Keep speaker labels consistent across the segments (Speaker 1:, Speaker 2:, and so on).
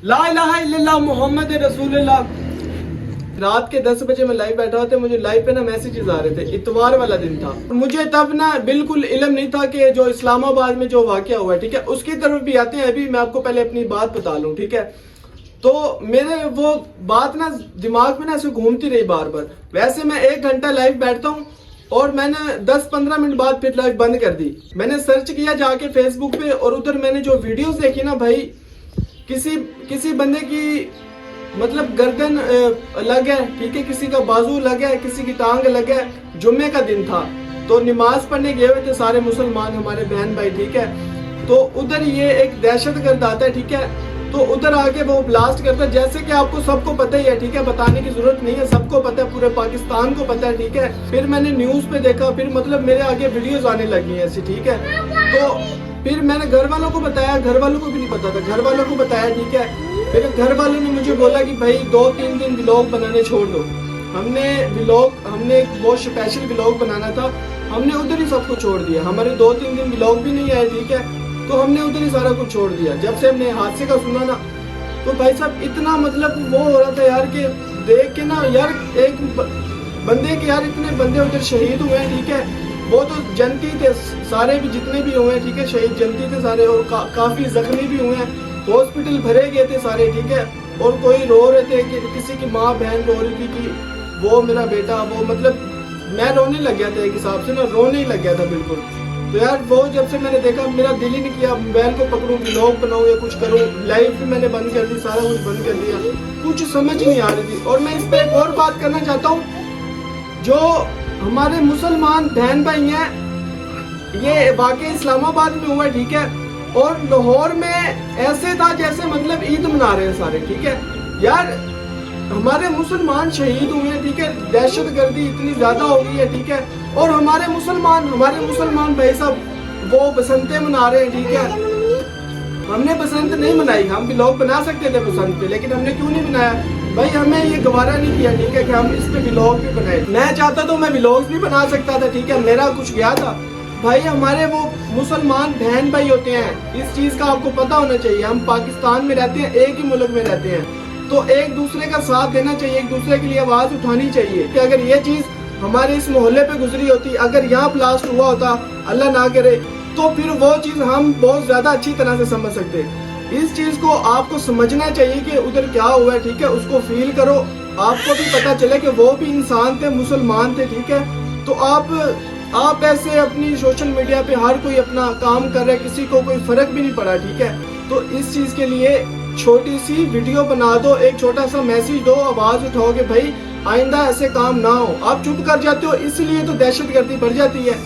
Speaker 1: لا الہ الا اللہ محمد رسول اللہ. رات کے 10 بجے میں لائیو بیٹھا ہوتا، مجھے لائیو پہ نا میسیجز آ رہے تھے. اتوار والا دن تھا، مجھے تب نا بالکل علم نہیں تھا کہ جو اسلام آباد میں جو واقعہ ہوا ہے، ٹھیک ہے، اس کی طرف بھی آتے ہیں. ابھی میں آپ کو پہلے اپنی بات بتا لوں، ٹھیک ہے. تو میرے وہ بات نا دماغ میں نا ایسے گھومتی رہی بار بار. ویسے میں 1 گھنٹہ لائیو بیٹھتا ہوں اور میں نے 10-15 منٹ بعد پھر لائیو بند کر دی. میں نے سرچ کیا جا کے فیس بک پہ، اور ادھر میں نے جو ویڈیوز دیکھی نا بھائی، کسی بندے کی مطلب گردن الگ ہے، ٹھیک ہے، کسی کا بازو الگ ہے، کسی کی ٹانگ الگ ہے. جمعے کا دن تھا تو نماز پڑھنے گئے ہوئے تھے سارے مسلمان ہمارے بہن بھائی، ٹھیک ہے. تو ادھر یہ ایک دہشت گرد آتا ہے، ٹھیک ہے، تو ادھر آ کے وہ بلاسٹ کرتا ہے. جیسے کہ آپ کو سب کو پتہ ہی ہے، ٹھیک ہے، بتانے کی ضرورت نہیں ہے، سب کو پتہ ہے، پورے پاکستان کو پتہ ہے، ٹھیک ہے. پھر میں نے نیوز پہ دیکھا، پھر مطلب میرے آگے ویڈیوز آنے لگی ہیں ایسی، ٹھیک ہے. تو پھر میں نے گھر والوں کو بتایا، گھر والوں کو بھی نہیں پتا تھا، گھر والوں کو بتایا، ٹھیک ہے. پھر گھر والوں نے مجھے بولا کہ بھائی 2-3 دن ولاگ بنانے چھوڑ دو. ہم نے ایک بہت اسپیشل ولاگ بنانا تھا، ہم نے ادھر ہی سب کو چھوڑ دیا. ہمارے 2-3 دن ولاگ بھی نہیں آئے، ٹھیک ہے، تو ہم نے ادھر ہی سارا کچھ چھوڑ دیا. جب سے ہم نے حادثے کا سنا نا، تو بھائی صاحب اتنا مطلب وہ ہو رہا تھا یار، کہ دیکھ کے نا یار، ایک بندے کے یار اتنے بندے ادھر شہید ہوئے ہیں، ٹھیک ہے. وہ تو جنتی تھے سارے بھی جتنے بھی ہوئے ہیں، ٹھیک ہے، شہید جنتی تھے سارے، اور کافی زخمی بھی ہوئے ہیں. ہاسپٹل بھرے گئے تھے سارے، ٹھیک ہے. اور کوئی رو رہے تھے کہ کسی کی ماں بہن رو رہی تھی کہ وہ میرا بیٹا، وہ مطلب میں رونے لگ گیا تھا، ایک حساب سے نا رونے ہی لگ گیا تھا بالکل. تو یار وہ جب سے میں نے دیکھا، میرا دل ہی نہیں کیا موبائل کو پکڑوں، ولاگ بناؤں یا کچھ کروں. لائف بھی میں نے بند کر دی، سارا کچھ بند کر دیا، کچھ سمجھ نہیں آ رہی تھی. اور میں اس پہ ایک اور بات کرنا چاہتا ہوں، جو ہمارے مسلمان بہن بھائی ہیں، یہ واقعہ اسلام آباد میں ہوا ہے، ٹھیک ہے، اور لاہور میں ایسے تھا جیسے مطلب عید منا رہے ہیں سارے، ٹھیک ہے. یار ہمارے مسلمان شہید ہوئے ہیں، ٹھیک ہے، دہشت گردی اتنی زیادہ ہو گئی ہے، ٹھیک ہے. اور ہمارے مسلمان بھائی صاحب وہ بسنتیں منا رہے ہیں، ٹھیک ہے. ہم نے بسنت نہیں منائی، ہم ولاگ بنا سکتے تھے بسنت پہ، لیکن ہم نے کیوں نہیں بنایا بھائی؟ ہمیں یہ گوارا نہیں کیا، ٹھیک ہے، کہ ہم اس پہ ولاگ بھی بنائے. میں چاہتا تو میں ولاگز بھی بنا سکتا تھا، ٹھیک ہے، میرا کچھ گیا تھا. بھائی ہمارے وہ مسلمان بہن بھائی ہوتے ہیں، اس چیز کا آپ کو پتہ ہونا چاہیے. ہم پاکستان میں رہتے ہیں، ایک ہی ملک میں رہتے ہیں، تو ایک دوسرے کا ساتھ دینا چاہیے، ایک دوسرے کے لیے آواز اٹھانی چاہیے. کہ اگر یہ چیز ہمارے اس محلے پہ گزری ہوتی، اگر یہاں بلاسٹ ہوا ہوتا، اللہ نہ کرے، تو پھر وہ چیز ہم بہت زیادہ اچھی طرح سے سمجھ سکتے. اس چیز کو آپ کو سمجھنا چاہیے کہ ادھر کیا ہوا ہے، ٹھیک ہے، اس کو فیل کرو. آپ کو بھی پتا چلے کہ وہ بھی انسان تھے، مسلمان تھے، ٹھیک ہے. تو آپ ایسے اپنی سوشل میڈیا پہ ہر کوئی اپنا کام کر رہے، کسی کو کوئی فرق بھی نہیں پڑا، ٹھیک ہے. تو اس چیز کے لیے چھوٹی سی ویڈیو بنا دو، ایک چھوٹا سا میسیج دو، آواز اٹھاؤ کہ بھائی آئندہ ایسے کام نہ ہو. آپ چپ کر جاتے ہو، اس لیے تو دہشت گردی بڑھ جاتی ہے.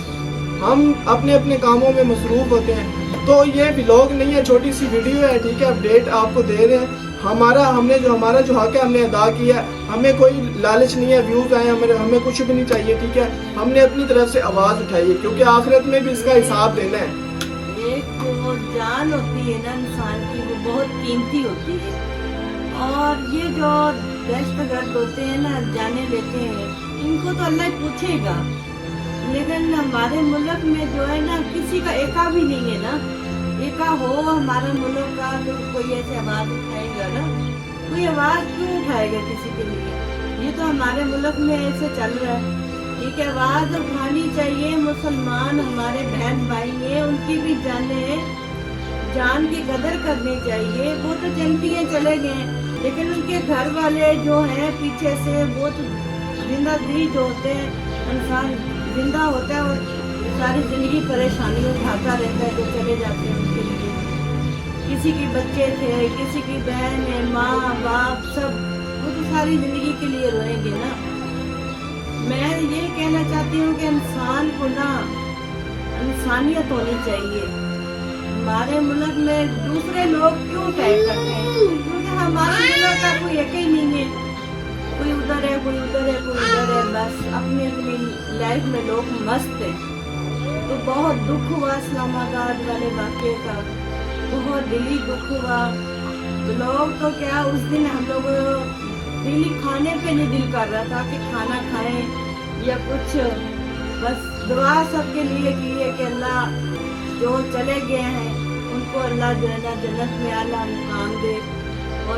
Speaker 1: ہم اپنے کاموں میں مصروف ہوتے ہیں. تو یہ ولاگ نہیں ہے، چھوٹی سی ویڈیو ہے، ٹھیک ہے، اپڈیٹ آپ کو دے رہے ہیں. ہمارا جو حق ہے ہم نے ادا کیا. ہمیں کوئی لالچ نہیں ہے ویوز آئے، ہمیں کچھ بھی نہیں چاہیے، ٹھیک ہے. ہم نے اپنی طرف سے آواز اٹھائی ہے، کیونکہ آخرت میں بھی اس کا حساب دینا ہے.
Speaker 2: ایک جو جان ہوتی ہے نا انسان کی، وہ بہت قیمتی ہوتی ہے. اور یہ جو دہشت گرد ہوتے ہیں نا، جانے لیتے ہیں، ان کو تو اللہ پوچھے گا. لیکن ہمارے ملک میں جو ہے نا، کسی کا ایکا بھی نہیں ہے نا. ایکا ہو ہمارا ملک کا تو کوئی ایسے آواز اٹھائے گا نا. کوئی آواز کیوں اٹھائے گا کسی کے لیے؟ یہ تو ہمارے ملک میں ایسے چل رہا ہے. ٹھیک ہے، آواز اٹھانی چاہیے. مسلمان ہمارے بہن بھائی ہیں، ان کی بھی جان کی قدر کرنی چاہیے. وہ تو چلتی ہیں، چلے گئے، لیکن ان کے گھر والے جو ہیں پیچھے سے، وہ تو زندہ دل جو ہوتے ہیں، انسان زندہ ہوتا ہے اور ساری زندگی پریشانی اٹھاتا رہتا ہے، جو چلے جاتے ہیں ان کے لیے. کسی کے بچے تھے، کسی کی بہن ہے، ماں باپ سب، وہ تو ساری زندگی کے لیے روئیں گے نا. میں یہ کہنا چاہتی ہوں کہ انسان کو نا انسانیت ہونی چاہیے. ہمارے ملک میں دوسرے لوگ کیوں اٹیک کرتے ہیں؟ کیونکہ ہمارے ملک کا کوئی ایک ہی نہیں ہے. کوئی ادھر ہے، کوئی ادھر ہے، کوئی ادھر ہے، بس اپنی لائف میں لوگ مست ہیں. تو بہت دکھ ہوا اسلام آباد والے واقعے کا، بہت دلی دکھ ہوا. تو لوگ تو کیا، اس دن ہم لوگ ڈیلی کھانے پہ نہیں دل کر رہا تھا کہ کھانا کھائیں یا کچھ. بس دعا سب کے لیے کی ہے کہ اللہ جو چلے گئے ہیں ان کو اللہ جو ہے نا جنت میں اعلیٰ مقام دے، اور